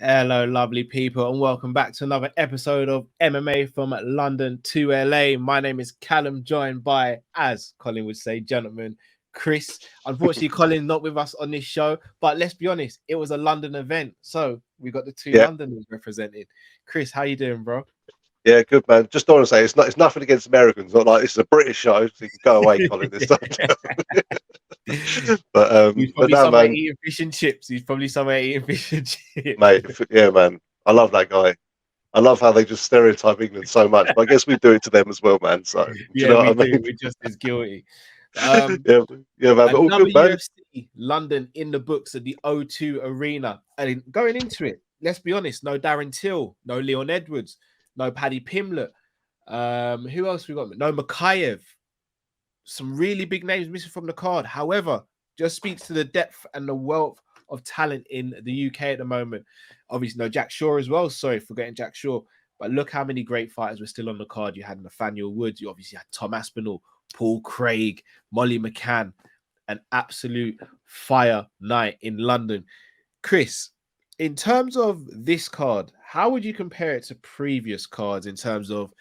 Hello, lovely people, and welcome back to another episode of MMA from London to LA. My name is Callum, joined by, as Colin would say, gentleman, Chris. Unfortunately, Colin not with us on this show, but let's be honest, it was a London event, so we got the two Londoners represented. Chris, how you doing, bro? Yeah, good man. Just want to say it's nothing against Americans. Not like this is a British show, so you can go away, Colin. This time. He's but probably no, somewhere man, eating fish and chips. He's probably somewhere eating fish and chips. mate. Yeah, man. I love that guy. I love how they just stereotype England so much. But I guess we do it to them as well, man. So do you Yeah, know we what I do. mean? We're just as guilty. yeah, yeah, man. But all Another good, man. UFC London in the books at the O2 Arena. And going into it, let's be honest, no Darren Till, no Leon Edwards, no Paddy Pimblett. Who else we got? No Makayev. Some really big names missing from the card. However, just speaks to the depth and the wealth of talent in the UK at the moment. Obviously, no Jack Shaw as well. Sorry for getting Jack Shaw. But look how many great fighters were still on the card. You had Nathaniel Woods. You obviously had Tom Aspinall, Paul Craig, Molly McCann. An absolute fire night in London. Chris, in terms of this card, how would you compare it to previous cards in terms of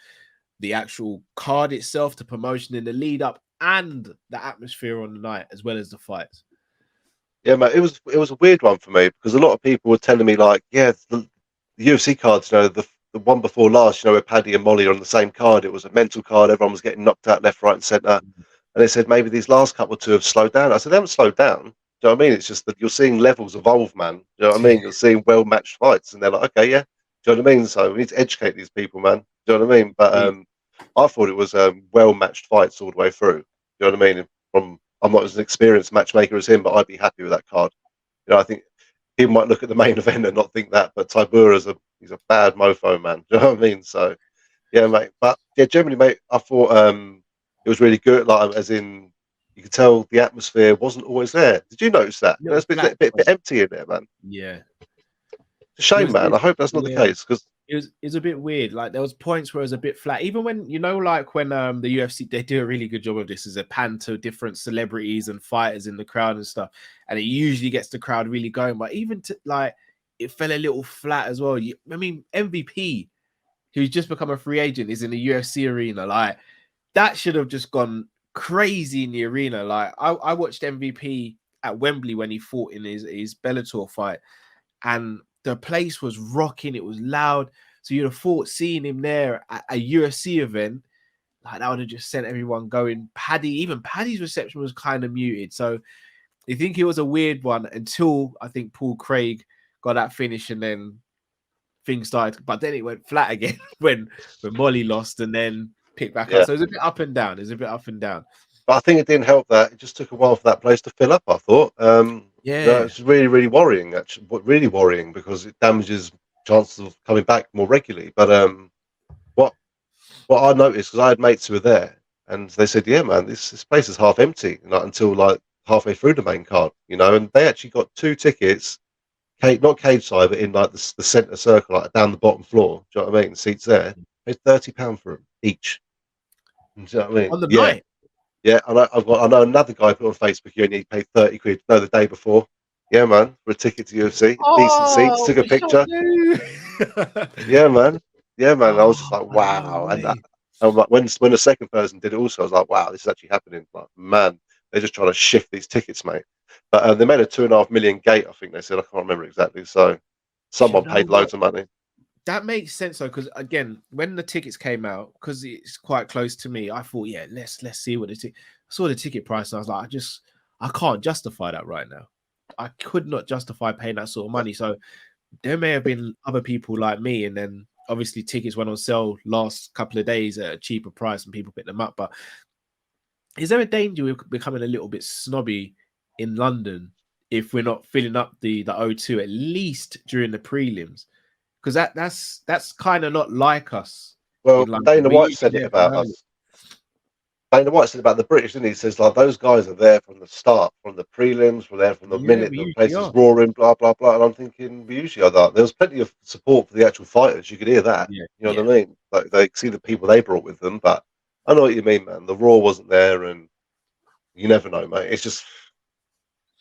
the actual card itself, the promotion in the lead up, and the atmosphere on the night, as well as the fights? Yeah, man. It was a weird one for me because a lot of people were telling me like, yeah, the UFC cards, the one before last, where Paddy and Molly are on the same card. It was a mental card. Everyone was getting knocked out left, right, and centre. And they said maybe these last couple two have slowed down. I said they haven't slowed down. Do you know what I mean? It's just that you're seeing levels evolve, man. Do you know what I mean? You're seeing well matched fights, and they're like, okay, yeah. Do you know what I mean? So we need to educate these people, man. Do you know what I mean? But I thought it was well matched fights all the way through. Do you know what I mean? I'm not as an experienced matchmaker as him, but I'd be happy with that card. I think people might look at the main event and not think that, but Tybura's he's a bad mofo, man. Do you know what I mean? So yeah, mate. But yeah, generally, mate, I thought it was really good. Like, as in, you could tell the atmosphere wasn't always there. Did you notice that? It's a bit empty in there, man. Yeah, It's a shame, man. I hope that's not the case because it was a bit weird. Like there was points where it was a bit flat. Even when like when the UFC, they do a really good job of this as a pan to different celebrities and fighters in the crowd and stuff, and it usually gets the crowd really going. But even like it fell a little flat as well. I mean, MVP, who's just become a free agent, is in the UFC arena. Like that should have just gone crazy in the arena. Like I watched MVP at Wembley when he fought in his Bellator fight, and the place was rocking. It was loud. So you'd have thought seeing him there at a UFC event, like that would have just sent everyone going. Even Paddy's reception was kind of muted. So I think it was a weird one until I think Paul Craig got that finish, and then things started. But then it went flat again when Molly lost, and then picked back up. So it was a bit up and down. But I think it didn't help that it just took a while for that place to fill up. I thought, it's really, really worrying. Actually, really worrying because it damages chances of coming back more regularly. But what I noticed, because I had mates who were there, and they said, "Yeah, man, this place is half empty, until like halfway through the main card, and they actually got 2 tickets, not cage side, but in like the centre circle, like down the bottom floor. Do you know what I mean? Seats there, paid £30 for them each. Do you know what I mean? On the night. Yeah, I know another guy put on Facebook he only paid 30 quid. No, the day before. Yeah, man, for a ticket to UFC, decent seats, took a picture. Yeah, man. Yeah, man. I was just like, wow. And like, when the second person did it also, I was like, wow, this is actually happening. Like, man, they're just trying to shift these tickets, mate. But they made a 2.5 million gate, I think they said. I can't remember exactly. So someone paid loads of money. That makes sense though, because again, when the tickets came out, because it's quite close to me, I thought, yeah, let's see what I saw the ticket price, and I was like, I can't justify that right now. I could not justify paying that sort of money. So there may have been other people like me, and then obviously tickets went on sale last couple of days at a cheaper price, and people picked them up. But is there a danger of becoming a little bit snobby in London if we're not filling up the O2 at least during the prelims? Because that's kind of not like us. Well, Dana White said it about us. Dana White said about the British, didn't he? He says, like, those guys are there from the start, from the prelims, from there from the minute the place is roaring, blah, blah, blah. And I'm thinking, we usually are that. There was plenty of support for the actual fighters. You could hear that. You know what I mean? Like, they see the people they brought with them. But I know what you mean, man. The Raw wasn't there, and you never know, mate. It's just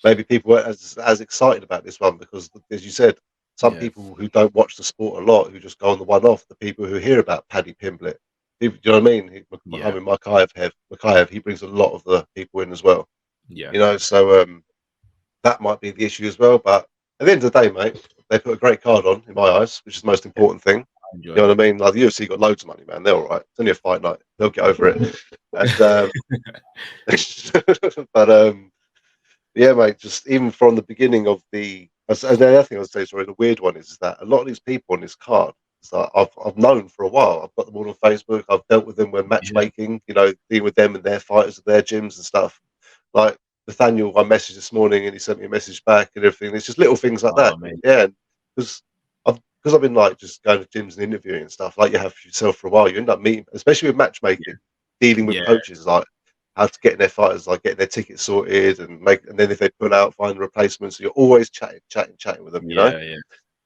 maybe people weren't as excited about this one because, as you said, some people who don't watch the sport a lot, who just go on the one-off, the people who hear about Paddy Pimblett. Do you know what I mean? I mean, Makayev, he brings a lot of the people in as well. Yeah. You know, so that might be the issue as well. But at the end of the day, mate, they put a great card on, in my eyes, which is the most important thing. I You enjoyed know it. what I mean? Like the UFC got loads of money, man. They're all right. It's only a fight night. They'll get over it. And but yeah, mate. Just even from the beginning of and the other thing I would say, sorry, the weird one is that a lot of these people on this card, it's like I've known for a while. I've got them all on Facebook. I've dealt with them when Yeah. matchmaking. You know, dealing with them and their fighters at their gyms and stuff. Like Nathaniel, I messaged this morning and he sent me a message back and everything. It's just little things like Oh, that. man. Yeah, because I've been like just going to gyms and interviewing and stuff like you have yourself for a while. You end up meeting, especially with matchmaking, dealing with Yeah. coaches like how to get in their fighters, like getting their tickets sorted and then if they pull out, find replacements. So you're always chatting with them, you know. Yeah. Yeah.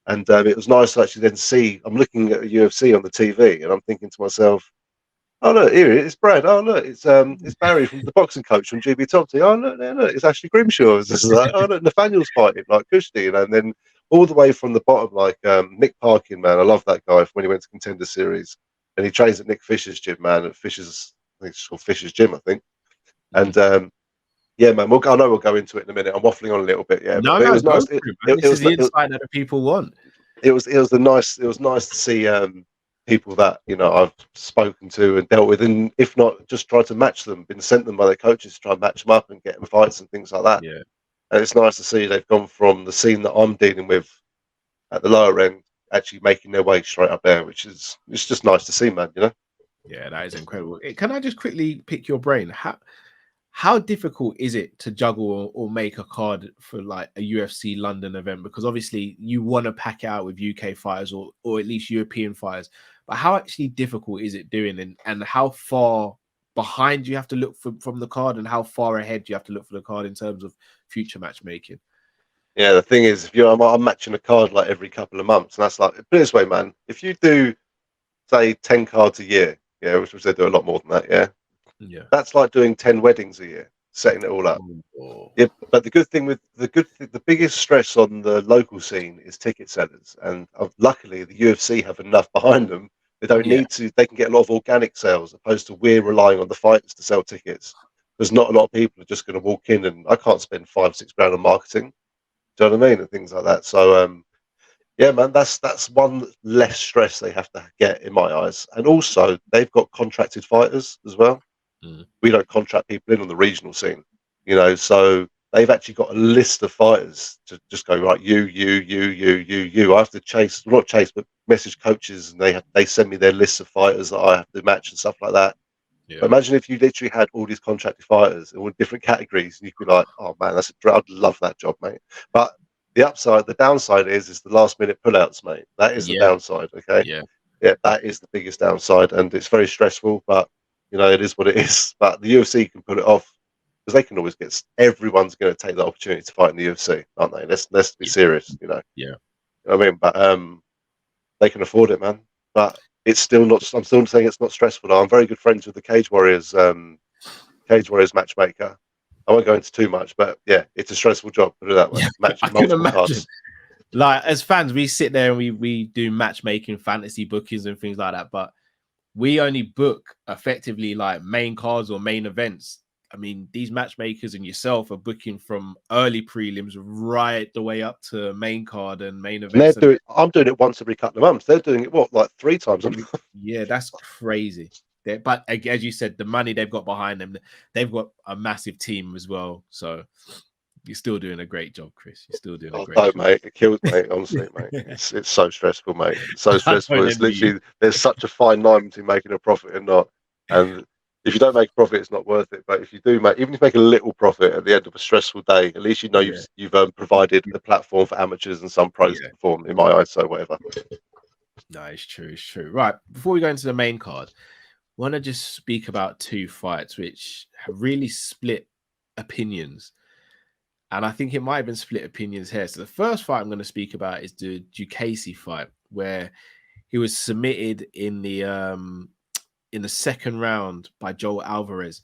And it was nice to actually then see. I'm looking at the UFC on the TV and I'm thinking to myself, oh look, here it's Brad. Oh look, it's Barry from the boxing coach from GB Thompson. Oh look, there, look, it's Ashley Grimshaw. It's just like, oh look, Nathaniel's fighting like Kushti, you know, and then all the way from the bottom, like Nick Parkin, man, I love that guy from when he went to Contender Series, and he trains at Nick Fisher's gym, man, at Fisher's, I think it's called Fisher's Gym, I think. And yeah, man, I know we'll go into it in a minute. I'm waffling on a little bit, yeah, No, but it no, was go nice. for it, man. This is the insight that the people want. It was nice to see people that I've spoken to and dealt with, and if not, just tried to match them, been sent them by their coaches to try and match them up and get them fights and things like that. Yeah. And it's nice to see they've gone from the scene that I'm dealing with at the lower end, actually making their way straight up there, which is it's just nice to see, man. You know. Yeah, that is incredible. Can I just quickly pick your brain? How difficult is it to juggle or make a card for like a UFC London event? Because obviously you want to pack it out with UK fighters or at least European fighters, but how actually difficult is it doing, and how far behind you have to look from the card, and how far ahead you have to look for the card in terms of future matchmaking? Yeah, the thing is, if I'm matching a card like every couple of months, and that's like, put it this way, man. If you do say 10 cards a year, yeah, which they do a lot more than that, yeah, Yeah. that's like doing 10 weddings a year, setting it all up. Oh. Yeah, but the biggest stress on the local scene is ticket sellers, and luckily the UFC have enough behind them. They don't Yeah. need to. They can get a lot of organic sales, opposed to we're relying on the fighters to sell tickets. Because not a lot of people are just going to walk in, and I can't spend 5-6 grand on marketing. Do you know what I mean? And things like that. So yeah, man, that's one less stress they have to get in my eyes, and also they've got contracted fighters as well. Mm. We don't contract people in on the regional scene, so they've actually got a list of fighters to just go, right, you. I have to not chase, but message coaches, and they send me their lists of fighters that I have to match and stuff like that. But Yeah. imagine if you literally had all these contracted fighters in all different categories, and you could be like, oh man, I'd love that job, mate. But the downside is the last minute pullouts, mate. That is the Yeah. downside. Okay, Yeah. yeah, that is the biggest downside, and it's very stressful. But it is what it is. But the UFC can pull it off because they can always everyone's going to take the opportunity to fight in the UFC, aren't they? Let's be Yeah. serious. Yeah. You know what I mean? But they can afford it, man. But it's still not. I'm still saying it's not stressful. I'm very good friends with the Cage Warriors matchmaker. I won't go into too much, but yeah, it's a stressful job. Put it that way. Yeah. I Matching can multiple imagine. cards. Like as fans, we sit there and we do matchmaking, fantasy bookings, and things like that. But we only book effectively like main cards or main events. I mean, these matchmakers and yourself are booking from early prelims right the way up to main card and main And events. I'm doing it once every couple of months. They're doing it like 3 times a month. Yeah, that's crazy. But as you said, the money they've got behind them, they've got a massive team as well. So you're still doing a great job, Chris. You're still doing a great job. Mate, it kills, mate. Honestly, mate, it's so stressful, mate. It's so I stressful. don't It's envy you. literally there's such a fine line between making a profit and not. And if you don't make a profit, it's not worth it. But if you do even if you make a little profit at the end of a stressful day, at least Yeah, you've provided a platform for amateurs and some pros to yeah. perform. In my eyes, so whatever. No, it's true. It's true. Right. Before we go into the main card, I want to just speak about two fights which have really split opinions. And I think it might have been split opinions here. So the first fight I'm going to speak about is the Ducasey fight, where he was submitted in the second round by Joel Alvarez.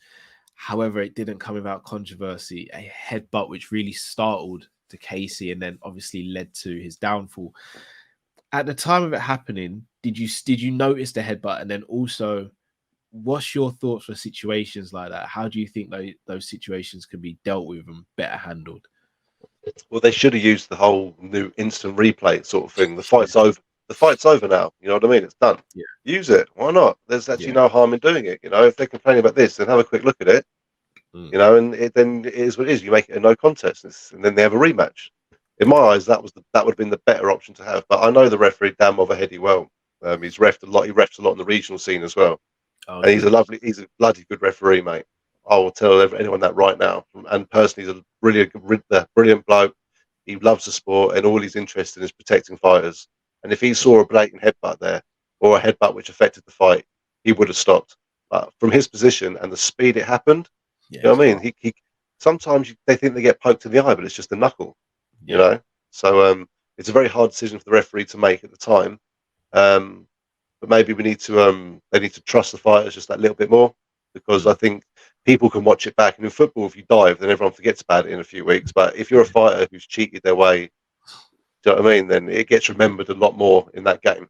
However, it didn't come without controversy. A headbutt which really startled Casey, and then obviously led to his downfall. At the time of it happening, did you notice the headbutt? And then also, what's your thoughts for situations like that? How do you think those situations can be dealt with and better handled? Well, they should have used the whole new instant replay sort of thing. The fight's over. The fight's over now. You know what I mean? It's done. Yeah. Use it. Why not? There's actually no harm in doing it. You know, if they're complaining about this, then have a quick look at it. You know, and then it is what it is. You make it a no contest, and then they have a rematch. In my eyes, that would have been the better option to have. But I know the referee Dan Movaheady well. He's refed a lot. He refs a lot in the regional scene as well, and he's a bloody good referee, mate. I will tell anyone that right now. And personally, he's a brilliant bloke. He loves the sport, and all he's interested in is protecting fighters. And if he saw a blatant headbutt there, or a headbutt which affected the fight, he would have stopped. But from his position and the speed it happened, you know what I mean? He sometimes they think they get poked in the eye, but it's just a knuckle. You know, so it's a very hard decision for the referee to make at the time. But maybe they need to trust the fighters just that little bit more, because I think people can watch it back. And in football, if you dive, then everyone forgets about it in a few weeks. But if you're a fighter who's cheated their way, do you know what I mean? Then it gets remembered a lot more in that game.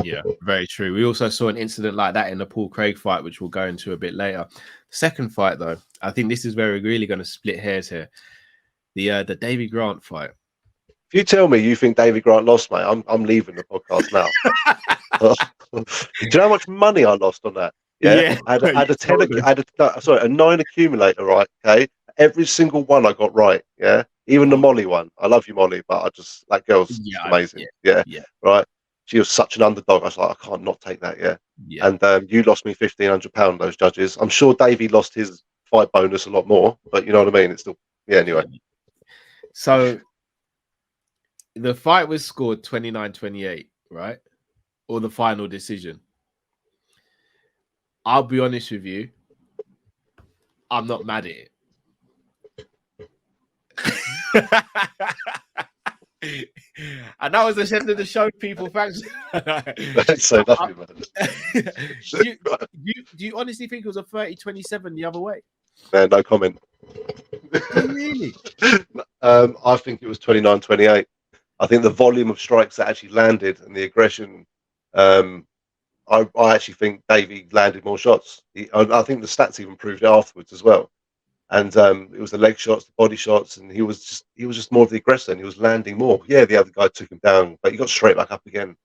Yeah, very true. We also saw an incident like that in the Paul Craig fight, which we'll go into a bit later. The second fight, though, I think this is where we're really going to split hairs here. The Davy Grant fight. If you tell me you think Davy Grant lost, mate, I'm leaving the podcast now. Do you know how much money I lost on that? Yeah, I had a 9 accumulator, right? Okay, every single one I got right. Yeah, even the Molly one. I love you, Molly, but that girl's just amazing. Yeah, right. She was such an underdog. I was like, I can't not take that. Yeah. And you lost me £1,500. Those judges. I'm sure Davey lost his fight bonus a lot more, but you know what I mean. It's still Anyway. So the fight was scored 29-28, right? Or the final decision. I'll be honest with you. I'm not mad at it. And that was the end of the show, people. Thanks. Don't say nothing, man. Do you honestly think it was a 30-27 the other way? Man, no comment. Really? I think it was 29-28. I think the volume of strikes that actually landed and the aggression, I actually think Davey landed more shots. I think the stats even proved it afterwards as well. And it was the leg shots, the body shots, and he was just more of the aggressor, and he was landing more. Yeah, the other guy took him down, but he got straight back up again.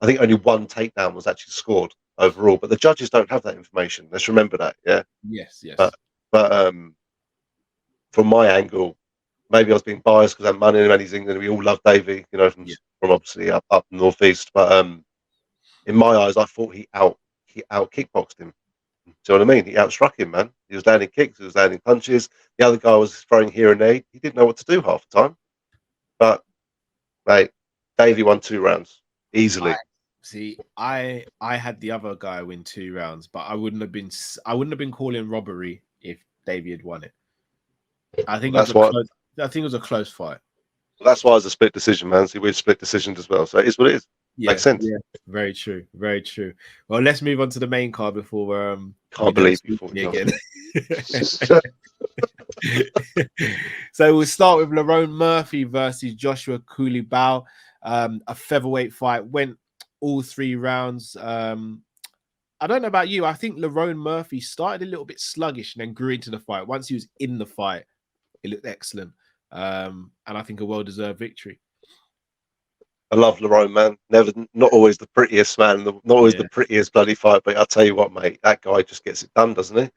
I think only one takedown was actually scored overall, but the judges don't have that information. Let's remember that. Yeah. Yes. But from my angle, maybe I was being biased because I'm money and he's England. We all love Davey, you know, from obviously up northeast. But in my eyes, I thought he out kickboxed him. Do you know what I mean? He outstruck him, man. He was landing kicks, he was landing punches. The other guy was throwing here and there. He didn't know what to do half the time. But mate, Davey won 2 rounds easily. I had the other guy win 2 rounds, but I wouldn't have been calling robbery if Davey had won it. I think it was a close fight. Well, that's why it was a split decision, man. See, we've split decisions as well, so it is what it is. Makes sense. Yeah, very true, very true. Well, let's move on to the main card before can't believe before me again. So we'll start with Lerone Murphy versus Joshua Coulibaly. A featherweight fight, went all 3 rounds. I don't know about you. I think Lerone Murphy started a little bit sluggish and then grew into the fight. Once he was in the fight, it looked excellent. And I think a well-deserved victory. I love Lerone, man. Not always the prettiest man, not always the prettiest bloody fight, but I'll tell you what, mate, that guy just gets it done, doesn't he?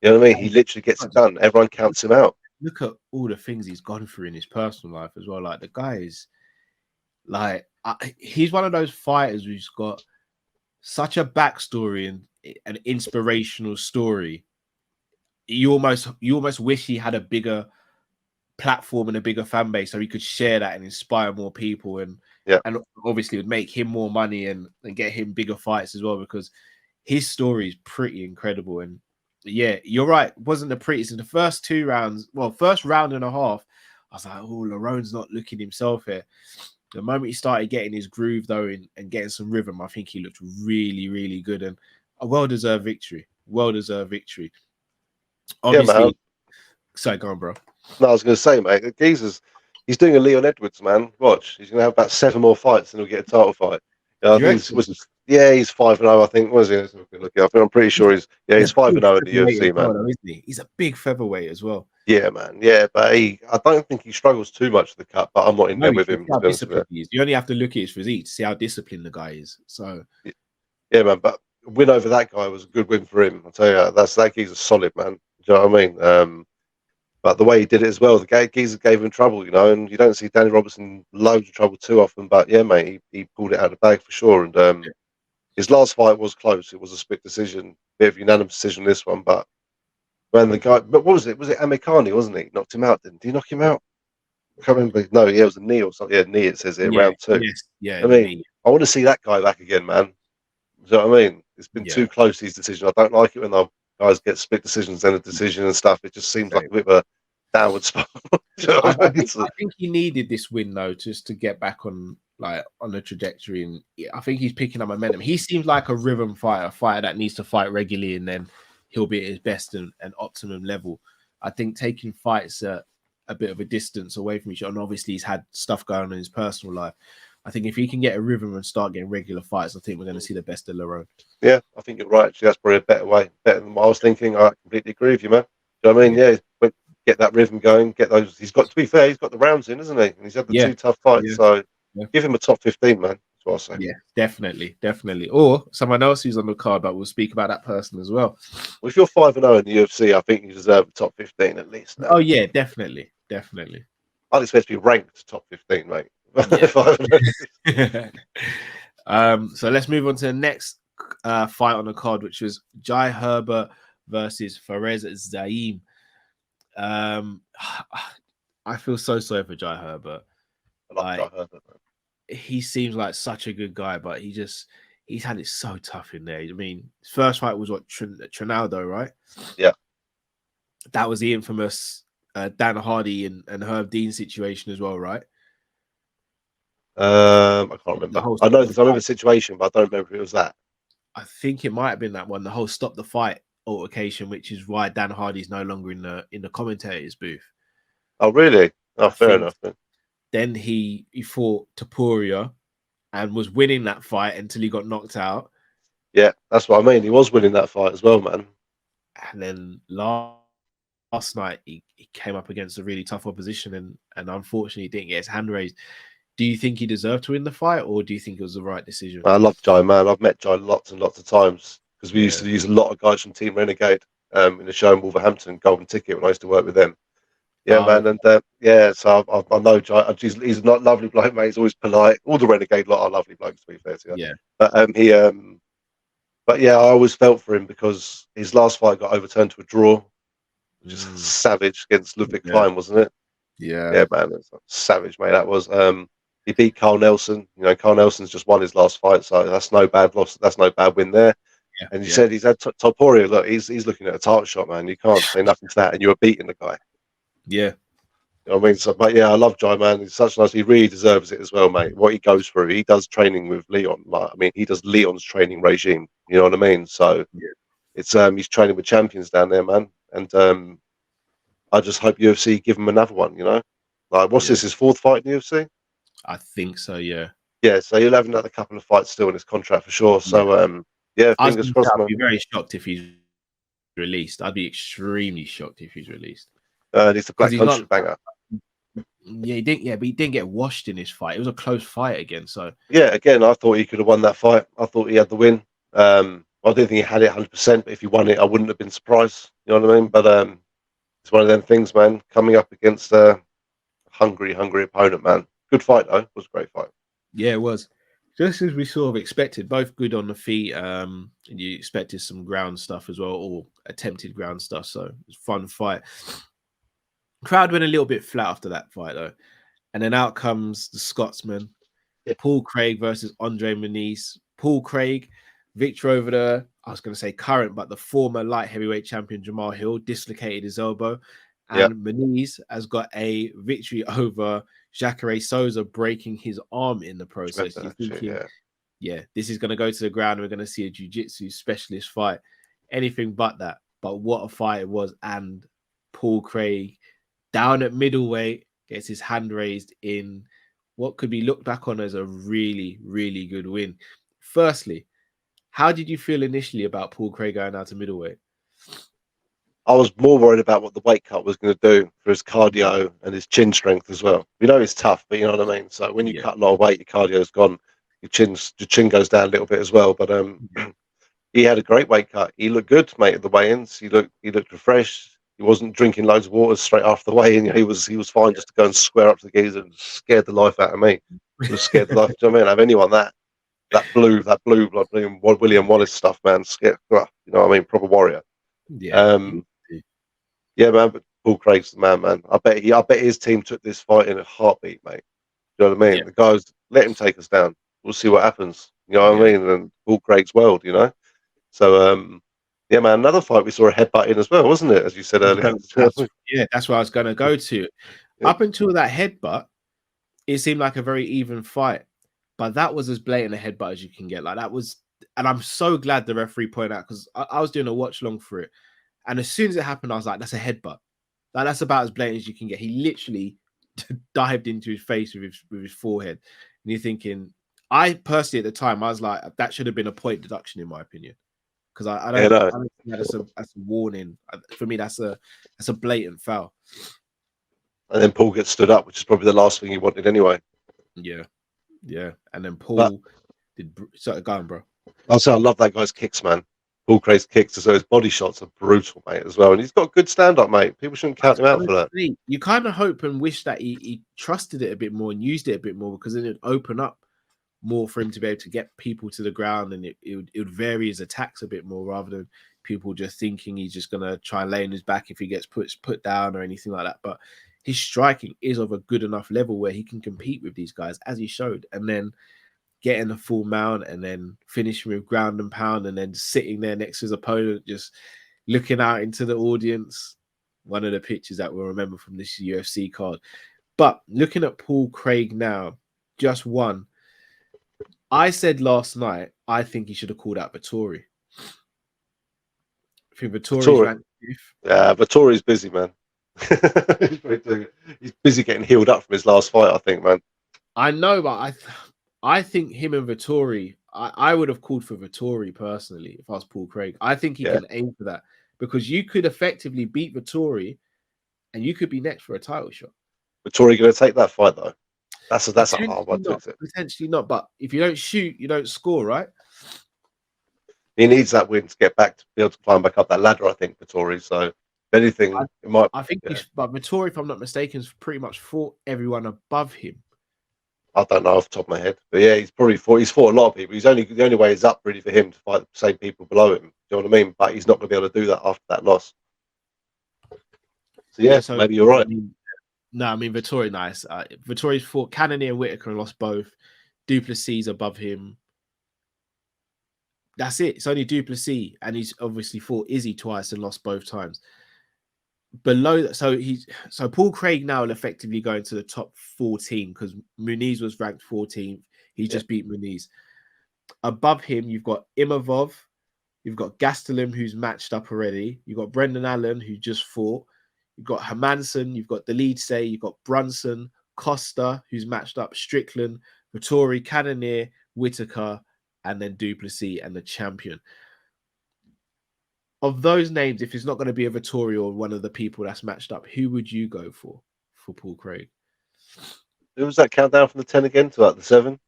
You know what I mean? He literally gets it done. Everyone counts him out. Look at all the things he's gone through in his personal life as well. Like, the guy is like, he's one of those fighters who's got such a backstory and an inspirational story. You almost wish he had a bigger platform and a bigger fan base so he could share that and inspire more people, and obviously would make him more money and get him bigger fights as well, because his story is pretty incredible. And yeah, you're right, wasn't the prettiest in the first 2 rounds. Well, first round and a half, I was like, oh, Lerone's not looking himself here. The moment he started getting his groove though and getting some rhythm, I think he looked really, really good, and a well-deserved victory. Obviously, sorry, go on, bro. No, I was going to say, mate, the geezer's He's doing a Leon Edwards, man. Watch, he's going to have about 7 more fights, and he'll get a title fight. I Do you think reckon? yeah, he's 5-0. I think was he? Let's look at I think I'm pretty sure He's he's a big 5-0 in the featherweight as UFC, well, man. though, isn't he? He's a big featherweight as well. Yeah, man. Yeah, but I don't think he struggles too much with the cut. But I'm not in No, there you with can him, see to how be honest with disciplined he is. You only have to look at his physique to see how disciplined the guy is. So you. Yeah, man. But win over that guy was a good win for him. I'll tell you, that geezer's solid, man. Do you know what I mean? But the way he did it as well, the geezer gave him trouble, and you don't see Danny Robertson loads of trouble too often. But yeah, mate, he pulled it out of the bag for sure. And his last fight was close. It was a split decision, bit of unanimous decision this one. But man, the guy, but what was it? Was it Amikani, wasn't he? Knocked him out, didn't he? Knock him out? I can't remember. No, yeah, it was a knee or something. Yeah, knee. It says here, yeah, round 2. yes, yeah, I the knee. mean, I want to see that guy back again, man. Do you know what I mean? It's been Yeah, too close, these decisions. I don't like it when the guys get split decisions and a decision and stuff. It just seems like same. a bit of a downward spiral. Do you know I, what I I mean? think I think he needed this win though, just to get back on the trajectory, and I think he's picking up momentum. He seems like a rhythm fighter, a fighter that needs to fight regularly, and then he'll be at his best and optimum level. I think taking fights at a bit of a distance away from each other, and obviously he's had stuff going on in his personal life. I think if he can get a rhythm and start getting regular fights, I think we're going to see the best of Lerone. Yeah, I think you're right. Actually, that's probably a better way, better than what I was thinking. I completely agree with you, man. Do you know what I mean? Yeah, Yeah, get that rhythm going, get those. He's got, to be fair, he's got the rounds in, isn't he? And he's had the yeah, 2 tough fights, yeah, so yeah. give him a top 15, man. That's what I say. Yeah, definitely, definitely. Or someone else who's on the card, but we'll speak about that person as well. Well, if you're 5-0 in the UFC, I think you deserve a top 15 at least Oh now. yeah, definitely, definitely. I'd expect to be ranked top 15, mate. Yeah. 5-0. So let's move on to the next fight on the card, which was Jai Herbert versus Fares Zaim. I feel so sorry for Jai Herbert. I love Jai Like Herbert, man. he seems like such a good guy, but he's had it so tough in there. I mean, his first fight was what Trinaldo, right? Yeah. That was the infamous Dan Hardy and Herb Dean situation as well, right? I can't The remember. whole I stop know the I remember fight. the situation, but I don't remember if it was that. I think it might have been that one, the whole stop the fight altercation, which is why Dan Hardy's no longer in the commentator's booth. Oh, really? Oh, I fair think enough then. then he fought Topuria and was winning that fight until he got knocked out. Yeah, that's what I mean. He was winning that fight as well, man. And then last night he came up against a really tough opposition and unfortunately didn't get his hand raised. Do you think he deserved to win the fight, or do you think it was the right decision? I love Jai, man. I've met Jai lots and lots of times because we used Yeah. to use a lot of guys from Team Renegade in the show in Wolverhampton, Golden Ticket, when I used to work with them. Yeah, Oh, man, and yeah, so I know Jai. He's a lovely bloke, mate. He's always polite. All the Renegade lot are lovely blokes, to be fair to you. yeah. But but yeah, I always felt for him because his last fight got overturned to a draw, which is savage against Ludwig Yeah. Klein, wasn't it? Yeah. Yeah, man, it's savage, mate. That was. He beat Carl Nelson. Carl Nelson's just won his last fight, so that's no bad loss. That's no bad win there. Yeah. And you Yeah. said he's had Topuria. Look, he's looking at a title shot, man. You can't say nothing to that, and you were beating the guy. Yeah. You know what I mean? So, but yeah, I love Jai, man. He's such nice. He really deserves it as well, mate. What he goes through, he does training with Leon. Like, I mean, he does Leon's training regime. You know what I mean? So Yeah. it's he's training with champions down there, man. And I just hope UFC give him another one. Like, what's Yeah. this? His 4th fight in UFC? I think so. Yeah. Yeah, so he'll have another couple of fights still in his contract for sure. Yeah. So yeah, I was fingers going to say crossed, I'd man. be very shocked if he's released. I'd be extremely shocked if he's released He's the because Black he's Ocean not. banger. Yeah, he didn't. Yeah, but he didn't get washed in this fight. It was a close fight again. So Yeah, again, I thought he could have won that fight. I thought he had the win. I didn't think he had it 100%, but if he won it, I wouldn't have been surprised. You know what I mean? But it's one of them things, man. Coming up against a hungry opponent, man. Good fight though. It was a great fight. yeah, it was just as we sort of expected. Both good on the feet. And you expected some ground stuff as well, or attempted ground stuff. So it was a fun fight. Crowd went a little bit flat after that fight though, and then out comes the Scotsman, Yeah. Paul Craig versus Andre Muniz. Paul Craig, victory over I was going to say current, but the former light heavyweight champion Jamal Hill dislocated his elbow. Yeah. And Muniz has got a victory over Jacare Souza, breaking his arm in the process. You're thinking, yeah, this is going to go to the ground. We're going to see a jiu-jitsu specialist fight. Anything but that. But what a fight it was. And Paul Craig down at middleweight gets his hand raised in what could be looked back on as a really, really good win. Firstly, how did you feel initially about Paul Craig going out to middleweight? I was more worried about what the weight cut was going to do for his Yeah, cardio and his chin strength as well. You know, it's tough, but you know what I mean. So when you yeah, cut a lot of weight, your cardio's gone, your chin goes down a little bit as well. But he had a great weight cut. He looked good, mate, at the weigh-ins. He looked refreshed. He wasn't drinking loads of water straight after the weigh-in. He was fine just to go and square up to the geezer and scared the life out of me. It was scared the life. Do you know what I mean? Have anyone that blue blood William Wallace stuff, man? Scared, you know what I mean? Proper warrior. yeah. Um, yeah, man. But Paul Craig's the man, man. I bet his team took this fight in a heartbeat, mate. Do you know what I Yeah, mean? The guys let him take us down. We'll see what happens. You know what yeah. I mean? And Paul Craig's world, you know. So, yeah, man, another fight we saw a headbutt in as well, wasn't it? As you said earlier. That's where I was going to go to. Yeah, Up until that headbutt, it seemed like a very even fight, but that was as blatant a headbutt as you can get. Like that was, and I'm so glad the referee pointed out because I was doing a watch long for it, and as soon as it happened, I was like, "That's a headbutt. Like that's about as blatant as you can get." He literally dived into his face with his forehead, and you're thinking, I personally at the time I was like, that should have been a point deduction in my opinion because yeah, no. I don't think that's a warning for me. That's a blatant foul. And then Paul gets stood up, which is probably the last thing he wanted anyway. Yeah, yeah, and then But Paul did so go on, bro. I'll say I love that guy's kicks, man. Paul Craig's kicks, as well. His body shots are brutal, mate, as well. And he's got good stand up, mate. People shouldn't I count was him out gonna for that. say, you kind of hope and wish that he trusted it a bit more and used it a bit more because then it'd open up more for him to be able to get people to the ground and it would vary his attacks a bit more rather than people just thinking he's just gonna try and lay on his back if he gets put down or anything like that. But his striking is of a good enough level where he can compete with these guys as he showed, and then getting a full mount and then finishing with ground and pound and then sitting there next to his opponent, just looking out into the audience. One of the pictures that we'll remember from this UFC card. But looking at Paul Craig now, just one. I said last night, I think he should have called out Vittori. I think Vittori's Vittori, ranked fifth. yeah, Vittori's busy, man. He's busy getting healed up from his last fight, I think, man. I know, but I think him and Vittori, I would have called for Vittori personally if I was Paul Craig. I think he Yeah. can aim for that because you could effectively beat Vittori and you could be next for a title shot. Vittori going to take that fight, though. That's a hard one to Not, accept. potentially not, but if you don't shoot, you don't score, right? He needs that win to get back to be able to climb back up that ladder, I think, Vittori. So, if anything, it might. I think Yeah. but Vittori, if I'm not mistaken, has pretty much fought everyone above him. I don't know off the top of my head, but yeah, he's fought a lot of people. The only way is up really for him to fight the same people below him. Do you know what I mean? But he's not going to be able to do that after that loss. So yeah, So maybe you're right. I mean Vittori, nice. Vittori's fought Cannonier and Whitaker and lost both. Duplessis above him. That's it. It's only Duplessis, and he's obviously fought Izzy twice and lost both times. Below that, so Paul Craig now will effectively go into the top 14 because Muniz was ranked 14th. He just beat Muniz. Above him, you've got Imavov, you've got Gastelum, who's matched up already. You've got Brendan Allen, who just fought. You've got Hermanson, you've got Delice, you've got Brunson, Costa, who's matched up, Strickland, Vittori, Cannonier, Whitaker, and then Duplessis and the champion. Of those names, if it's not going to be a Vittori or one of the people that's matched up, who would you go for Paul Craig? Who was that countdown from the 10 again to like the 7?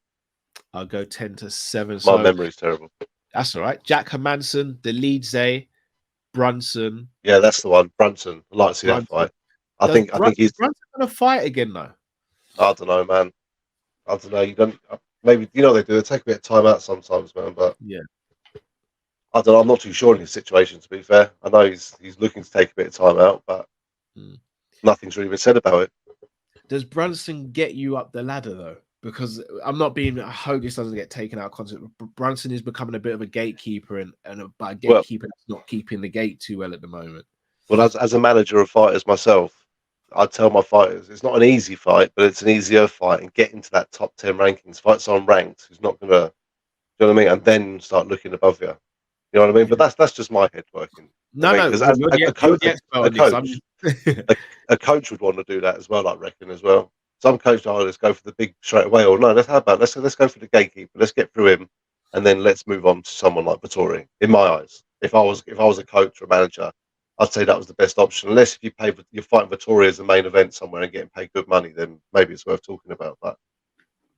I'll go 10 to 7. My memory's terrible. That's all right. Jack Hermanson, Delice, Brunson. Yeah, that's the one. Brunson. I'd like to see that fight. I think he's Brunson going to fight again though. I don't know, man. I don't know. You don't maybe you know they do. They take a bit of time out sometimes, man. But yeah, I don't know. I'm not too sure in his situation. To be fair, I know he's looking to take a bit of time out, but nothing's really been said about it. Does Brunson get you up the ladder though? Because I'm not being. I hope this doesn't get taken out of context. Brunson is becoming a bit of a gatekeeper, and a gatekeeper that's not keeping the gate too well at the moment. Well, as a manager of fighters myself, I tell my fighters it's not an easy fight, but it's an easier fight, and get into that top 10 rankings. Fight someone ranked who's not gonna, do you know what I mean? And then start looking above you. You know what I mean? Yeah. But that's just my head working. I No, mean, no, because as you're the expert a on this. I'm coach, a coach would want to do that as well, I reckon, as well. Some coaches, oh, let's go for the big straight away, or no, let's go for the gatekeeper, let's get through him, and then let's move on to someone like Vittori. In my eyes, if I was a coach or a manager, I'd say that was the best option. Unless if you're fighting Vittori as the main event somewhere and getting paid good money, then maybe it's worth talking about. But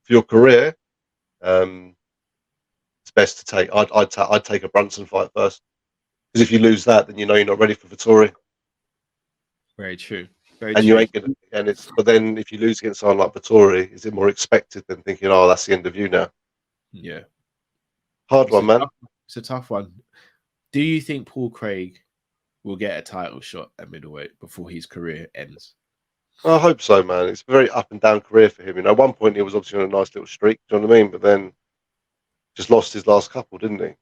for your career, um, it's best to take. I'd take a Brunson fight first, because if you lose that, then you know you're not ready for Vittori. very true. Very And you true. ain't gonna. And it's but then if you lose against someone like Vittori, is it more expected than thinking, oh, that's the end of you now? Yeah. Hard one, man. It's a tough one. Do you think Paul Craig will get a title shot at middleweight before his career ends? I hope so, man. It's a very up and down career for him. You know, at one point he was obviously on a nice little streak. Do you know what I mean? But then just lost his last couple, didn't he?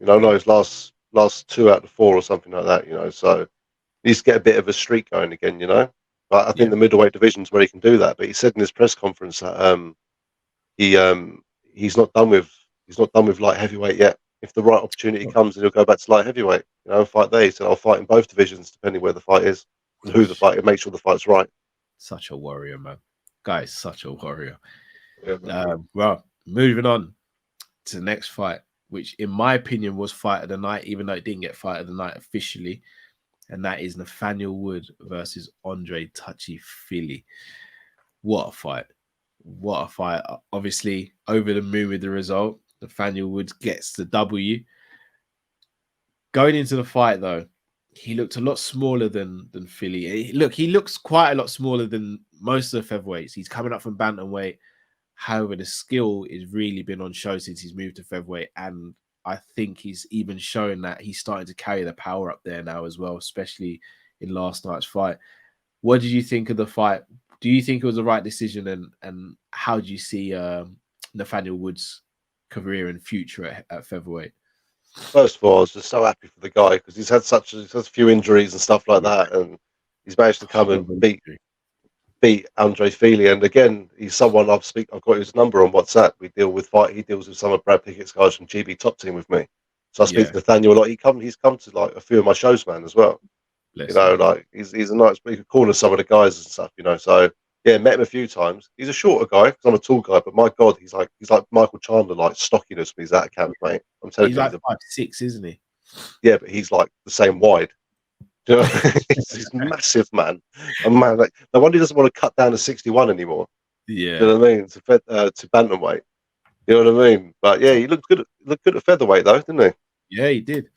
You know, no, Yeah. his last two out of four or something like that. You know, so he needs to get a bit of a streak going again. You know, but I think Yeah. the middleweight division's where he can do that. But he said in his press conference that he he's not done with light heavyweight yet. If the right opportunity Oh, comes, then he'll go back to light heavyweight. You know, and fight there. He said, "I'll fight in both divisions, depending where the fight is and who the fight. And make sure the fight's right." such a warrior, man. Guy is such a warrior. Yeah, Well, moving on to the next fight, which in my opinion was fight of the night, even though it didn't get fight of the night officially, and that is Nathaniel Wood versus Andre Touchy Philly. What a fight! What a fight! Obviously, over the moon with the result. Nathaniel Wood gets the W. Going into the fight, though, he looked a lot smaller than Philly. He looks quite a lot smaller than most of the featherweights. He's coming up from bantamweight. However, the skill has really been on show since he's moved to featherweight, and I think he's even showing that he's starting to carry the power up there now as well, especially in last night's fight. What did you think of the fight? Do you think it was the right decision, and how do you see Nathaniel Wood's career and future at featherweight? First of all, I was just so happy for the guy because he's had a few injuries and stuff like Yeah, that, and he's managed to come and horrible beat injury. Andre Fili. And again, he's someone I've got his number on WhatsApp. He deals with some of Brad Pickett's guys from GB Top Team with me. So I speak Yeah, to Nathaniel a lot. He's come to like a few of my shows, man, as well. You bless know, him. like he's a nice, he could corner some of the guys and stuff. You know, so yeah, met him a few times. He's a shorter guy because I'm a tall guy, but my God, he's like Michael Chandler, like stockiness when he's out of camp, mate. I'm telling He's you, like 5'6", isn't he? yeah, but he's like the same wide. Do you know? He's massive, man. A man, like, no wonder he doesn't want to cut down to 61 anymore. Do Yeah, you know what I mean? To bantamweight. You know what I mean? But yeah, he looked good at featherweight though, didn't he? yeah, he did.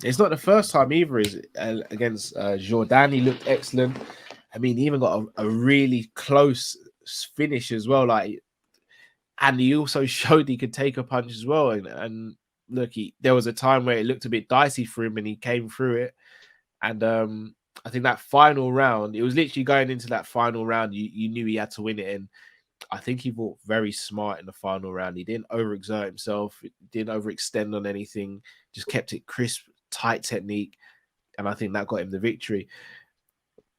It's not the first time either. Is against Jordan, he looked excellent. I mean, he even got a really close finish as well. Like, and he also showed he could take a punch as well. And look, there was a time where it looked a bit dicey for him, and he came through it. And I think that final round, it was literally going into that final round. You knew he had to win it, and I think he fought very smart in the final round. He didn't overexert himself, didn't overextend on anything, just kept it crisp, tight technique, and I think that got him the victory.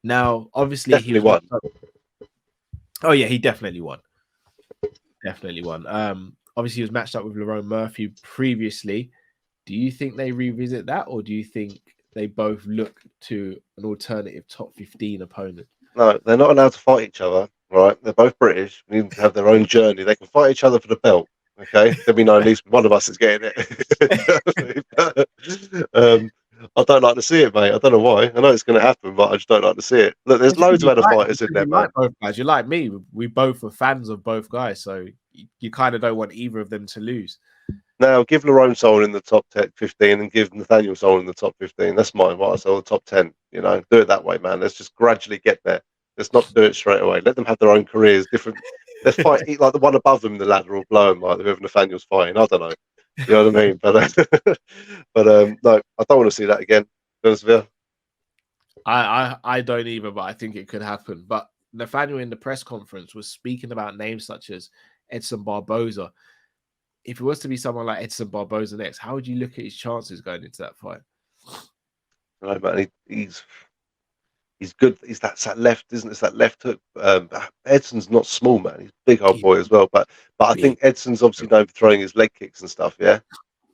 Now, obviously, he Definitely was won. matched up. Oh yeah, he definitely won. Definitely won. Obviously, he was matched up with Lerone Murphy previously. Do you think they revisit that, or do you think they both look to an alternative top 15 opponent? No, they're not allowed to fight each other. Right? They're both British. They need to have their own journey. They can fight each other for the belt. Okay, then we know at least one of us is getting it. I don't like to see it, mate. I don't know why. I know it's going to happen, but I just don't like to see it. Look, there's loads of other fighters in there, You man. like both guys. You're like me. We both were fans of both guys, so you kind of don't want either of them to lose. Now, give Lerone someone in the top 10, 15 and give Nathaniel someone in the top 15. That's mine, right? So the top 10, you know, do it that way, man. Let's just gradually get there. Let's not do it straight away. Let them have their own careers, different. Let's fight like the one above them in the ladder or blow them like whoever Nathaniel's fighting. I don't know. You know what I mean? But, no, I don't want to see that again. I don't either, but I think it could happen. But Nathaniel in the press conference was speaking about names such as Edson Barboza. If it was to be someone like Edson Barboza next, how would you look at his chances going into that fight? No, man, he's good. That left, isn't it? It's that left hook. Edson's not small, man. He's a big old He's boy as well. But I big. think Edson's obviously known for throwing his leg kicks and stuff. Yeah,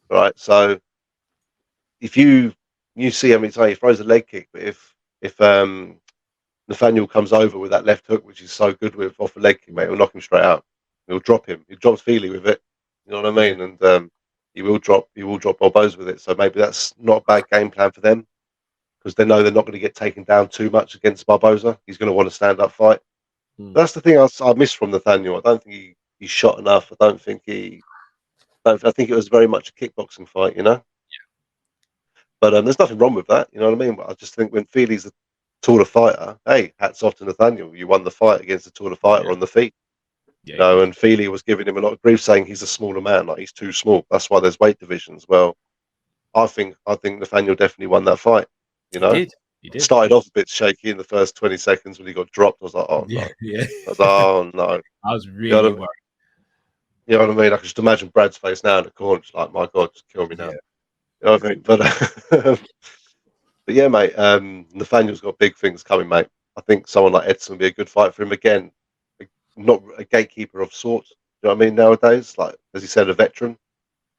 right. So if you see how many times he throws a leg kick, but if Nathaniel comes over with that left hook, which he's so good with off a leg kick, mate, it'll knock him straight out. He'll drop him. He drops Feely with it. You know what I Yeah, mean? And he will drop Barboza with it. So maybe that's not a bad game plan for them because they know they're not going to get taken down too much against Barboza. He's going to want a stand up fight. mm, That's the thing I miss from Nathaniel. I don't think he shot enough. I don't think I think it was very much a kickboxing fight, you know. But there's nothing wrong with that, you know what I mean? But I just think when Feely's a taller fighter, hey, hats off to Nathaniel. You won the fight against a taller fighter yeah, on the feet. yeah. You He know, did. and Feely was giving him a lot of grief, saying he's a smaller man, like he's too small. That's why there's weight divisions. Well, I think Nathaniel definitely won that fight. You He know, did. He did. started off a bit shaky in the first 20 seconds when he got dropped. I was like, oh no. Yeah, yeah. I was like, oh no. I was You know really what I, worried. you know what I mean? I can just imagine Brad's face now in the corner, just like, my God, just kill me now. Yeah, You know what I mean? But but yeah, mate. Nathaniel's got big things coming, mate. I think someone like Edson would be a good fight for him again. Not a gatekeeper of sorts. You know what I mean? Nowadays, like as you said, a veteran.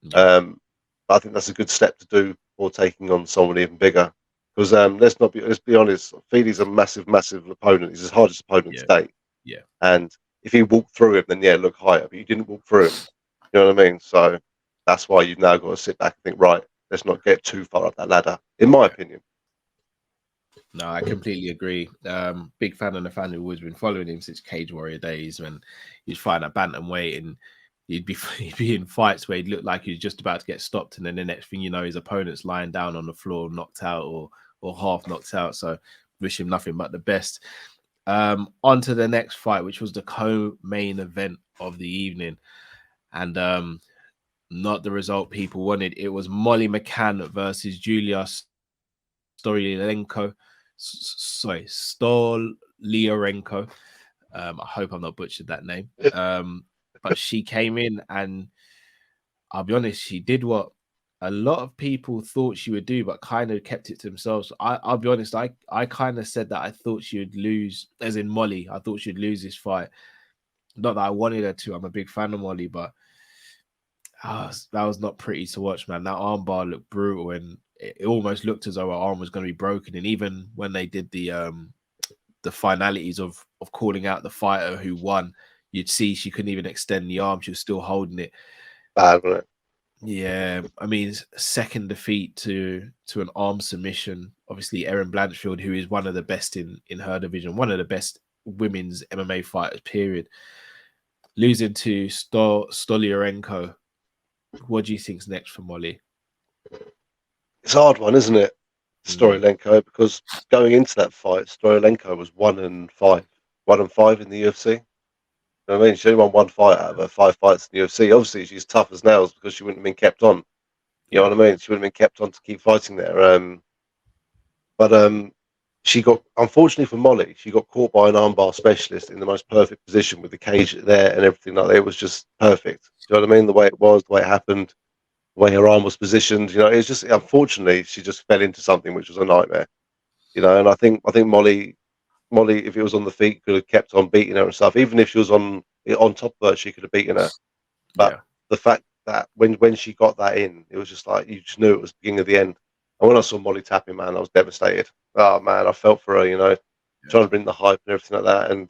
yeah, Um, I think that's a good step to do for taking on someone even bigger. Because let's be honest, Feely's a massive, massive opponent. He's his hardest opponent yeah, to date. yeah. And if you walk through him, then yeah, look higher. But you didn't walk through him. You know what I mean? So that's why you've now got to sit back and think, right, let's not get too far up that ladder, in my Yeah. opinion. No, I completely agree. Big fan of Nathaniel. Always been following him since Cage Warrior days when he'd fight at bantamweight and he'd be he'd be in fights where he'd look like he was just about to get stopped, and then the next thing you know, his opponent's lying down on the floor, knocked out or half knocked out. So wish him nothing but the best. On to the next fight, which was the co-main event of the evening, and not the result people wanted. It was Molly McCann versus Julia Storyenko. Sorry, Stolyarenko. I hope I'm not butchered that name. But she came in and I'll be honest, she did what a lot of people thought she would do, but kind of kept it to themselves. I'll be honest, I kind of said that I thought she would lose, as in Molly. I thought she'd lose this fight. Not that I wanted her to. I'm a big fan of Molly, but that was not pretty to watch, man. That armbar looked brutal, and it almost looked as though her arm was going to be broken. And even when they did the finalities of calling out the fighter who won, you'd see she couldn't even extend the arm; she was still holding it. Bad, wasn't it? Yeah, I mean, second defeat to an arm submission. Obviously, Erin Blanchfield, who is one of the best in her division, one of the best women's MMA fighters. Period. Losing to Stolyarenko. What do you think's next for Molly? It's a hard one, isn't it? Mm, Storolenko, because going into that fight, Storolenko was 1-5, 1-5 in the UFC. You know what I mean? She only won one fight out of her 5 fights in the UFC. Obviously, she's tough as nails because she wouldn't have been kept on. You know yeah, what I mean? She would have been kept on to keep fighting there. But she got, unfortunately for Molly, she got caught by an armbar specialist in the most perfect position with the cage there and everything like that. It was just perfect. Do you know what I mean? The way it was, the way it happened, the way her arm was positioned. You know, it's just unfortunately she just fell into something which was a nightmare. You know, and I think Molly, if it was on the feet, could have kept on beating her and stuff. Even if she was on top of her, she could have beaten her. But yeah, the fact that when she got that in, it was just like you just knew it was the beginning of the end. And when I saw Molly tapping, man, I was devastated. Oh man, I felt for her, you know, trying to bring the hype and everything like that. And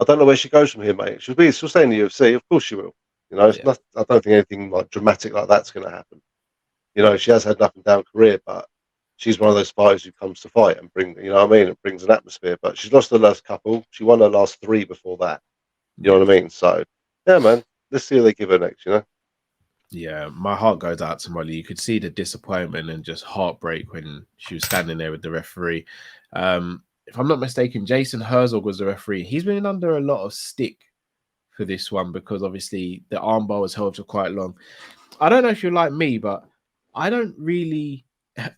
I don't know where she goes from here, mate. She'll stay in the UFC, of course she will. You know, it's yeah, not. I don't think anything like dramatic like that's going to happen. You know, she has had an up and down career, but she's one of those fighters who comes to fight and bring, you know what I mean, it brings an atmosphere. But she's lost her last couple. She won her last three before that. You know yeah. what I mean? So yeah, man, let's see who they give her next. You know? Yeah, my heart goes out to Molly. You could see the disappointment and just heartbreak when she was standing there with the referee. If I'm not mistaken, Jason Herzog was the referee. He's been under a lot of stick for this one because obviously the armbar was held for quite long. I don't know if you're like me, but I don't really.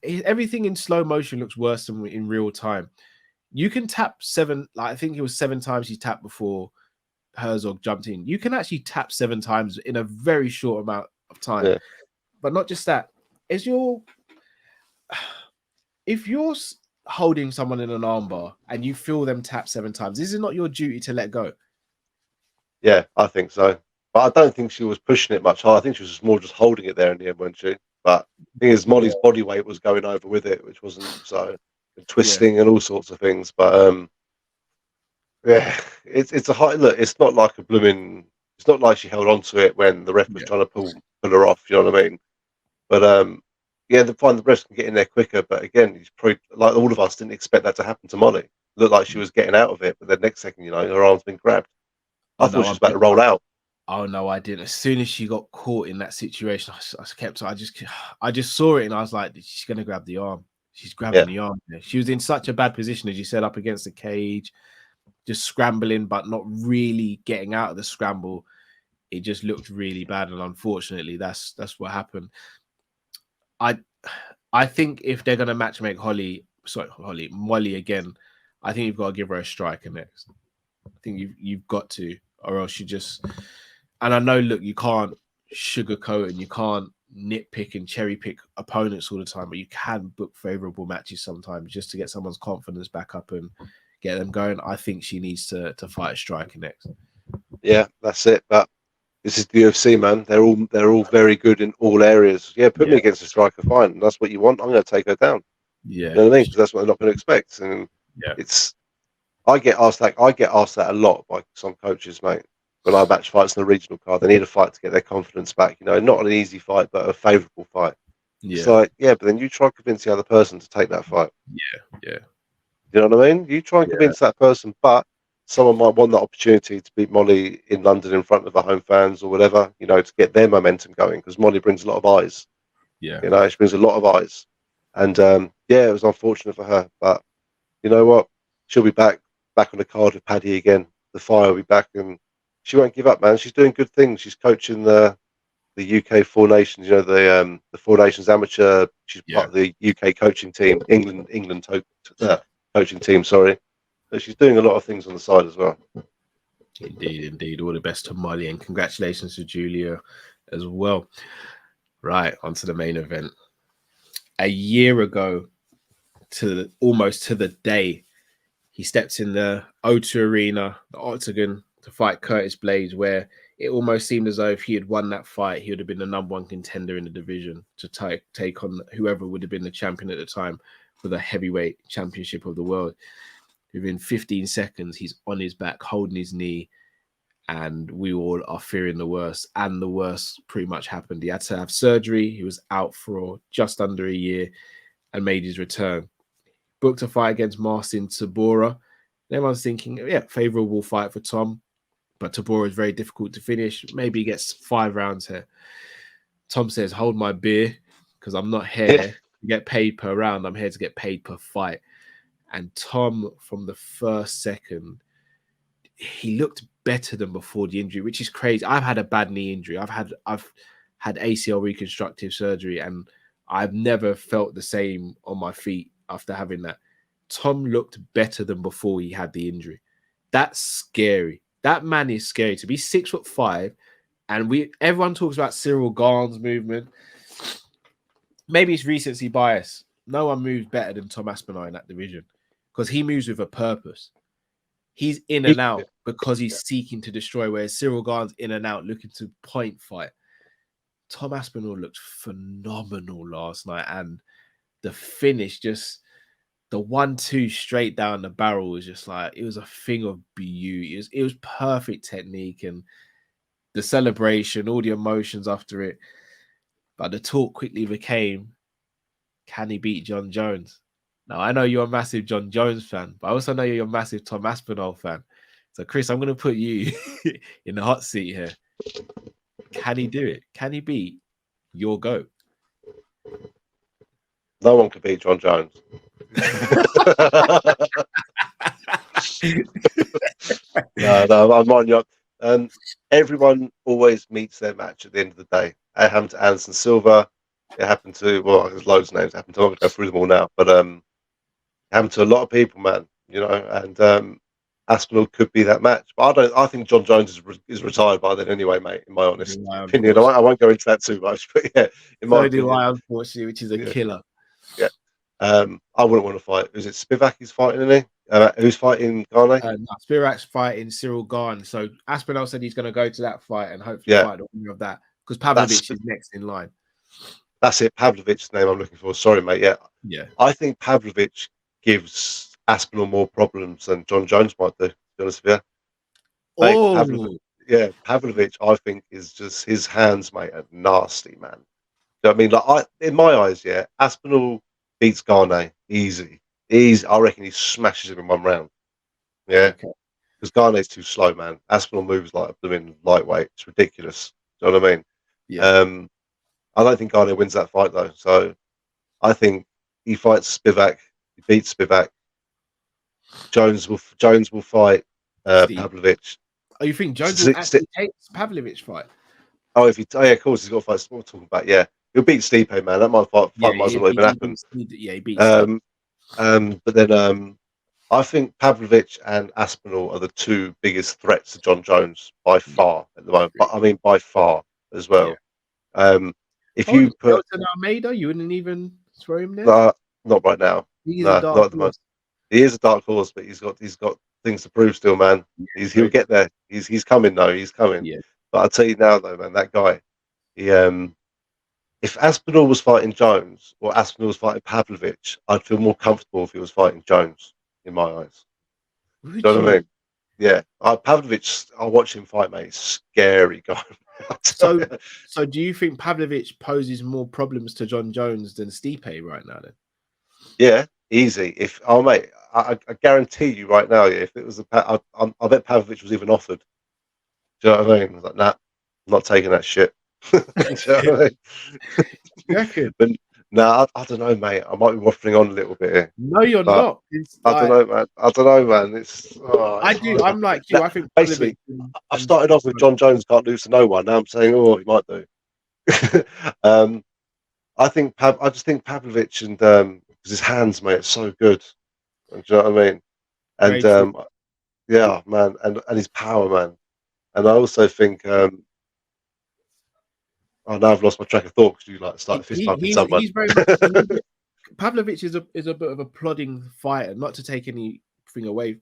Everything in slow motion looks worse than in real time. You can tap seven, like I think it was 7 times he tapped before Herzog jumped in. You can actually tap 7 times in a very short amount of time. Yeah, But not just that. Is your if you're holding someone in an armbar and you feel them tap 7 times, is it not your duty to let go? yeah, I think so. But I don't think she was pushing it much higher. I think she was just more just holding it there in the end, wasn't she? But the thing is, Molly's body weight was going over with it, which wasn't so twisting and all sorts of things. But yeah, it's a high look. It's not like a blooming. It's not like she held on to it when the ref was trying to pull her off. You know what I mean? But yeah, the refs can get in there quicker. But again, he's probably like all of us didn't expect that to happen to Molly. Looked like she was getting out of it, but the next second, her arm's been grabbed. I Oh thought no, she was about to roll out. Oh no, I didn't. As soon as she got caught in that situation, I just saw it and I was like, she's gonna grab the arm. She's grabbing the arm. She was in such a bad position, as you said, up against the cage, just scrambling, but not really getting out of the scramble. It just looked really bad, and unfortunately, that's what happened. I think if they're gonna match make Molly again, I think you've got to give her a striker next. I think you've got to, or else you just. And I know, look, you can't sugarcoat and you can't nitpick and cherry pick opponents all the time, but you can book favorable matches sometimes just to get someone's confidence back up and get them going. I think she needs to fight a striker next. Yeah, that's it. But this is the UFC, man. They're all very good in all areas. Yeah, put me against a striker, fine. That's what you want. I'm going to take her down. Yeah, you know what I mean? Because that's what they're not going to expect. And I get asked that a lot by some coaches, mate. When I match fights in the regional card, they need a fight to get their confidence back. Not an easy fight, but a favourable fight. It's like, but then you try to convince the other person to take that fight. Yeah. You know what I mean? You try and convince that person, but someone might want that opportunity to beat Molly in London in front of her home fans or whatever, to get their momentum going, because Molly brings a lot of eyes. Yeah. She brings a lot of eyes. And it was unfortunate for her. But you know what? She'll be back on the card with Paddy again. The fire will be back, and she won't give up, man. She's doing good things. She's coaching the UK Four Nations, the Four Nations amateur. She's part of the UK coaching team, England coaching team. Sorry, so she's doing a lot of things on the side as well. Indeed. All the best to Molly, and congratulations to Julia as well. Right, onto the main event. A year ago, almost to the day, he stepped in the O2 Arena, the Octagon, to fight Curtis Blades, where it almost seemed as though if he had won that fight, he would have been the #1 contender in the division to take on whoever would have been the champion at the time for the heavyweight championship of the world. Within 15 seconds, he's on his back, holding his knee, and we all are fearing the worst. And the worst pretty much happened. He had to have surgery. He was out for just under a year and made his return. Booked a fight against Marcin Tybura. Everyone's thinking, favorable fight for Tom, but Tybura is very difficult to finish. Maybe he gets 5 rounds here. Tom says, hold my beer, because I'm not here to get paid per round. I'm here to get paid per fight. And Tom, from the first second, he looked better than before the injury, which is crazy. I've had a bad knee injury. I've had ACL reconstructive surgery, and I've never felt the same on my feet after having that. Tom looked better than before he had the injury. That's scary. That man is scary. To be 6'5", and everyone talks about Cyril Gane's movement. Maybe it's recency bias. No one moves better than Tom Aspinall in that division, because he moves with a purpose. He's in and out because he's seeking to destroy, whereas Cyril Gane's in and out looking to point fight. Tom Aspinall looked phenomenal last night, and the finish, just the 1-2 straight down the barrel, was just like, it was a thing of beauty. It was perfect technique, and the celebration, all the emotions after it. But the talk quickly became, can he beat John Jones? Now, I know you're a massive John Jones fan, but I also know you're a massive Tom Aspinall fan. So, Chris, I'm going to put you in the hot seat here. Can he do it? Can he beat your GOAT? No one can beat John Jones. No, I'm on you. Everyone always meets their match at the end of the day. It happened to Anderson Silva. It happened to, there's loads of names. It happened to, I'm going to go through them all now. But it happened to a lot of people, man. And Aspinall could be that match. But I think John Jones is retired by then anyway, mate, in my honest opinion. I won't go into that too much. But yeah, in my opinion. I, unfortunately, which is a killer. Yeah. I wouldn't want to fight. Is it Spivak he's fighting, isn't he? Who's fighting Gane? No, Spivak's fighting Cyril Gane. So Aspinall said he's going to go to that fight and hopefully fight the winner of that, because Pavlovich is next in line. That's it. Pavlovich's the name I'm looking for. Sorry, mate. Yeah, Yeah. I think Pavlovich gives Aspinall more problems than John Jones might do. To be honest with you, mate. Pavlovich, Oh, yeah, Pavlovich, I think is just his hands, mate, are nasty, man. You know what I mean? Like, in my eyes, yeah, Aspinall beats Garnet easy. I reckon he smashes him in one round. Yeah, okay. because Garnet's too slow, man. Aspinall moves like a blooming lightweight. It's ridiculous. Do you know what I mean? Yeah. Um, I don't think Garnet wins that fight though. So I think he fights Spivak. He beats Spivak. Jones will fight Steve. Pavlovich. Oh, you think Jones will St- actually take Pavlovich fight? yeah, of course he's got to fight. What we're talking about, yeah, he'll beat Stipe, man. That Yeah, fight might as well not even happen. he beats Steve. Um, but then I think Pavlovich and Aspinall are the two biggest threats to John Jones by Yeah, far at the moment. But I mean by far as yeah. well. Um, if Oh, you look, put Delton Almeida, you wouldn't even throw him there. no, not right now, He's a no, not dark at the moment. horse. He is a dark horse, but he's got things to prove still, man. Yeah, He'll very get there. He's coming though. He's coming. yeah. But I'll tell you now though, man, that guy. He if Aspinall was fighting Jones or Aspinall was fighting Pavlovich, I'd feel more comfortable if he was fighting Jones in my eyes. Do Would you know what I you? mean? Yeah, Pavlovich. I watch him fight, mate. Scary guy. So, so do you think Pavlovich poses more problems to John Jones than Stipe right now? Then Yeah, easy. If mate, I guarantee you right now, yeah, if it was I bet Pavlovich was even offered. Do you know what I mean? I was like, nah, I'm not taking that shit. Do you know what I mean? you reckon? But nah, I don't know, mate. I might be waffling on a little bit here, No, you're but not. It's I don't like know, man. I don't know, man. It's, I it's do. hard. I'm like Now, you. I think Pavlovich basically, and, I've and started off with John Jones can't lose to no one. Now I'm saying, oh, he might do. um, I just think Pavlovich and because his hands, mate, are so good. Do you know what I mean? And very true. yeah, man, and his power, man. And I also think, oh, now I've lost my track of thought because you like started fist bumping someone. He's very much. Pavlovich is a bit of a plodding fighter, not to take anything away.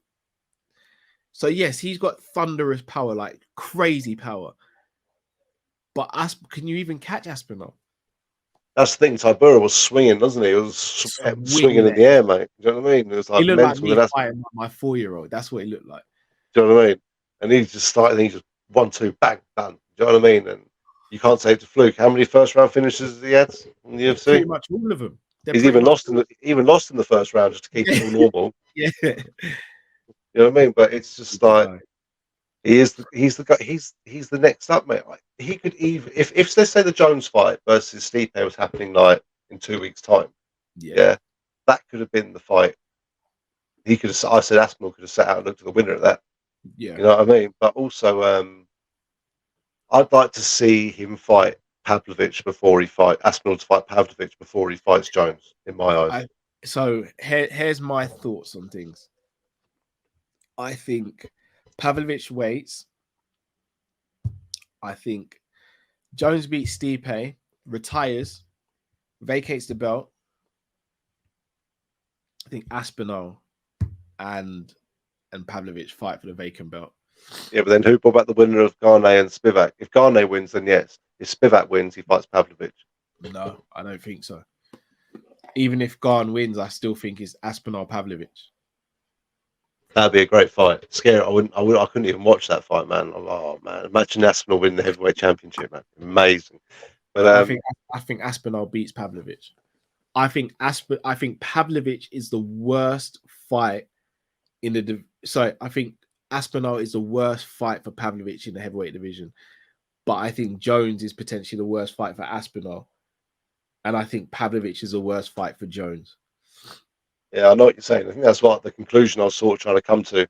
So yes, he's got thunderous power, like crazy power. But can you even catch Aspinall? That's the thing. Tybura was swinging, doesn't he? He was swinging Swinging in it. the air, mate. Do you know what I mean? It was He like looked like mental. me Then fighting my 4-year-old. That's what he looked like. do you know what I mean? And he just started. And he just 1-2, bang, done. Do you know what I mean? And you can't say it's a fluke. How many first round finishes has he had in the UFC? Pretty much all of them. They're He's pretty even much lost in the first round just to keep it all normal. yeah. You know what I mean? But it's just like No. he's the guy. He's the next up, mate. Like, he could even if let's say the Jones fight versus Stipe was happening like in 2 weeks' time. Yeah. Yeah, that could have been the fight. He could have. I said Aspinall could have sat out and looked at the winner of that. Yeah. You know what I mean? But also, I'd like to see him fight Pavlovich before he fight Aspinall to fight Pavlovich before he fights Jones. In my eyes, So here's my thoughts on things. I think Pavlovich waits. I think Jones beats Stipe, retires, vacates the belt. I think Aspinall and Pavlovich fight for the vacant belt. yeah. But then who brought back the winner of Garnet and Spivak? If Garnet wins, then yes. If Spivak wins, he fights Pavlovich. No, I don't think so. Even if Garn wins, I still think it's Aspinall Pavlovich. That'd be a great fight. Scary. I couldn't even watch that fight, man. Oh man, imagine Aspinall winning the heavyweight championship, man. Amazing. But I think Aspinall beats Pavlovich. I think Pavlovich is the worst fight in the. Sorry, I think Aspinall is the worst fight for Pavlovich in the heavyweight division. But I think Jones is potentially the worst fight for Aspinall, and I think Pavlovich is the worst fight for Jones. yeah, I know what you're saying. I think that's what the conclusion I was sort of trying to come to. You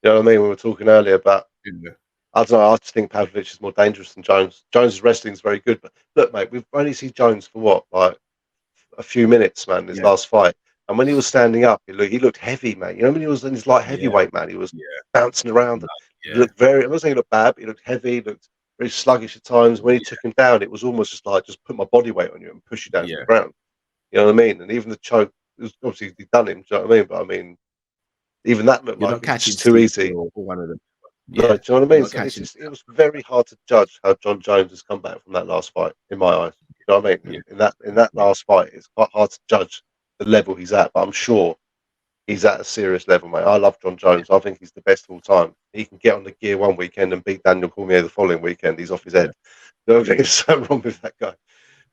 know what I mean? We were talking earlier about. Yeah. I don't know. I just think Pavlovich is more dangerous than Jones. Jones' wrestling is very good, but look, mate, we've only seen Jones for what, like a few minutes, man. His last fight, and when he was standing up, he looked heavy, mate. You know when he was in his light heavyweight, man, he was bouncing around. He looked very. I'm not saying he looked bad, but he looked heavy. He looked very sluggish at times. When he took him down, it was almost just like just put my body weight on you and push you down to the ground. You know what I mean? And even the choke, it was obviously he done him. Do you know what I mean? But I mean, even that looked You're like not it was catching just too easy. or one of them. No, do you know what I mean? So it was very hard to judge how John Jones has come back from that last fight, in my eyes. You know what I mean? In that last fight, it's quite hard to judge the level he's at, but I'm sure he's at a serious level, mate. I love John Jones. I think he's the best of all time. He can get on the gear one weekend and beat Daniel Cormier the following weekend. He's off his head. You know what I mean? There's something wrong with that guy.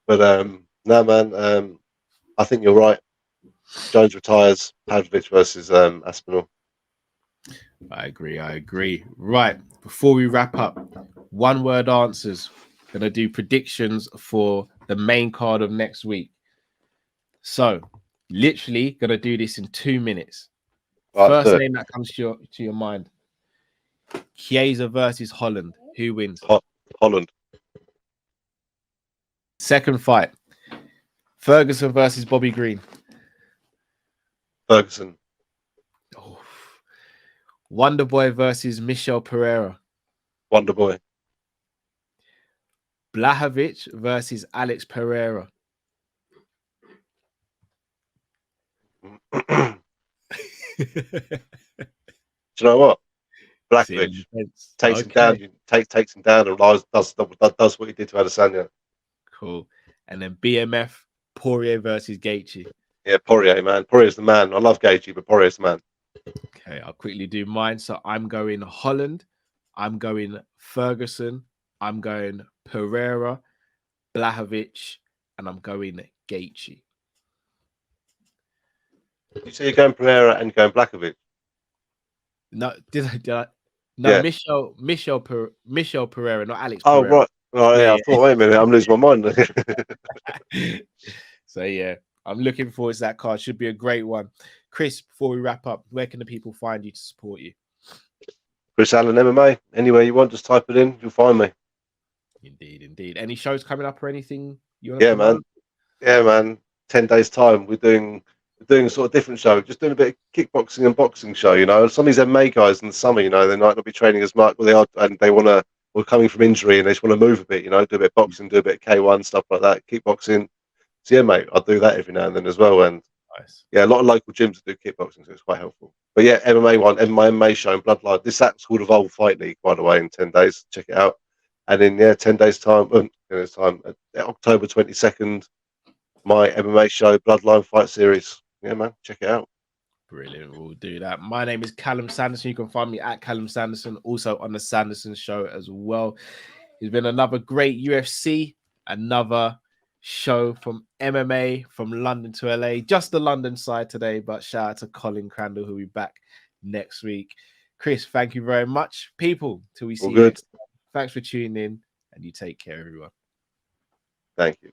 But no, man. I think you're right. Jones retires. Pavlovich versus Aspinall. I agree. Right, before we wrap up, one word answers. Gonna do predictions for the main card of next week. So, literally gonna do this in 2 minutes. Right, First name that comes to your mind: Chiesa versus Holland. Who wins? Holland. Second fight: Ferguson versus Bobby Green. Ferguson. Oh. Wonder Boy versus Michel Pereira. Wonder Boy. Blachowicz versus Alex Pereira. Do you know what? Blachowicz takes him down. Takes him down and does what he did to Adesanya. Cool. And then BMF Poirier versus Gaethje. Yeah, Poirier, man. Poirier's the man. I love Gaethje, but Poirier's the man. Okay, I'll quickly do mine. So I'm going Holland. I'm going Ferguson. I'm going Pereira, Blachowicz, and I'm going Gaethje. You say you're going Pereira and you're going Blachowicz? No, did I? No, yeah. Michel Pereira, not Alex Pereira. Oh, right. Oh, yeah. I thought, wait a minute, I'm losing my mind. So, yeah, I'm looking forward to that card. Should be a great one. Chris, before we wrap up, where can the people find you to support you? Chris Allen MMA. Anywhere you want, just type it in. You'll find me. Indeed. Any shows coming up or anything you want to promote? Yeah, man. 10 days time. We're doing a sort of different show. Just doing a bit of kickboxing and boxing show, you know. Some of these MMA guys in the summer, you know, they might not be training as much, but they are, and they want to, we're coming from injury and they just want to move a bit, you know, do a bit of boxing, do a bit of K1, stuff like that, kickboxing. So yeah, mate, I'll do that every now and then as well. And nice. Yeah, a lot of local gyms that do kickboxing, so it's quite helpful. But yeah, MMA one, my MMA show in Bloodline. This app's called Evolve Fight League, by the way, in 10 days. Check it out. And in 10 days time, October 22nd, my MMA show, Bloodline Fight Series. Yeah, man, check it out. Brilliant. We'll do that. My name is Callum Sanderson. You can find me at Callum Sanderson, also on the Sanderson Show as well. It's been another great UFC, another show from MMA, from London to LA. Just the London side today, but shout out to Colin Crandall, who'll be back next week. Chris, thank you very much. People, till we see you next time. Thanks for tuning in, and you take care, everyone. Thank you.